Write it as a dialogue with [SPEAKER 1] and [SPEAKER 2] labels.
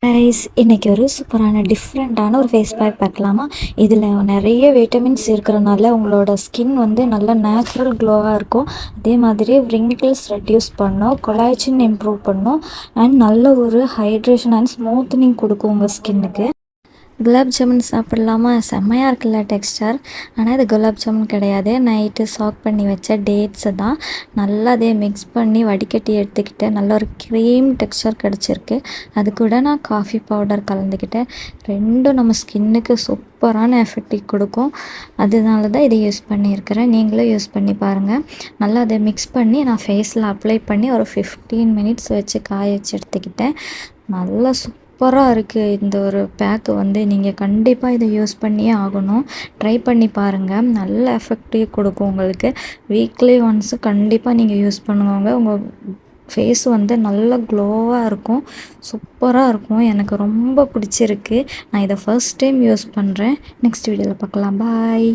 [SPEAKER 1] Guys, இன்னைக்கு ஒரு சூப்பரான டிஃப்ரெண்ட்டான ஒரு ஃபேஸ் பேக் பார்க்கலாமா? இதில் நிறைய விட்டமின்ஸ் இருக்கிறனால உங்களோட ஸ்கின் வந்து நல்ல நேச்சுரல் க்ளோவாக இருக்கும். அதே மாதிரி ரிங்கிள்ஸ் ரெடியூஸ் பண்ணும், கொலாஜன் இம்ப்ரூவ் பண்ணும், அண்ட் நல்ல ஒரு ஹைட்ரேஷன் அண்ட் ஸ்மூத்தனிங் கொடுக்கும் உங்கள் ஸ்கின்னுக்கு. குலாப் ஜாமுன் சாப்பிட்லாமா? செம்மையாக இருக்குல்ல டெக்ஸ்டர். ஆனால் இது குலாப் ஜாமுன் கிடையாது, நைட்டு சாக் பண்ணி வச்ச டேட்ஸை தான் நல்லா அதே மிக்ஸ் பண்ணி வடிகட்டி எடுத்துக்கிட்டு நல்ல ஒரு க்ரீம் டெக்ஸ்டர் கிடச்சிருக்கு. அது கூட நான் காஃபி பவுடர் கலந்துக்கிட்டேன். ரெண்டும் நம்ம ஸ்கின்னுக்கு சூப்பரான எஃபெக்ட் கொடுக்கும். அதனால தான் இதை யூஸ் பண்ணியிருக்கிறேன். நீங்களும் யூஸ் பண்ணி பாருங்கள். நல்லா அதை மிக்ஸ் பண்ணி நான் ஃபேஸில் அப்ளை பண்ணி ஒரு 15 மினிட்ஸ் வச்சு காய வச்சு எடுத்துக்கிட்டேன். நல்லா சூப்பராக இருக்குது. இந்த ஒரு பேக்கு வந்து நீங்கள் கண்டிப்பாக இதை யூஸ் பண்ணியே ஆகணும். ட்ரை பண்ணி பாருங்கள், நல்ல எஃபெக்டிவ் கொடுக்கும் உங்களுக்கு. வீக்லி ஒன்ஸு கண்டிப்பாக நீங்கள் யூஸ் பண்ணுவாங்க. உங்கள் ஃபேஸ் வந்து நல்ல க்ளோவாக இருக்கும், சூப்பராக இருக்கும். எனக்கு ரொம்ப பிடிச்சிருக்கு. நான் இதை ஃபர்ஸ்ட் டைம் யூஸ் பண்ணுறேன். நெக்ஸ்ட் வீடியோவில் பார்க்கலாம். பாய்.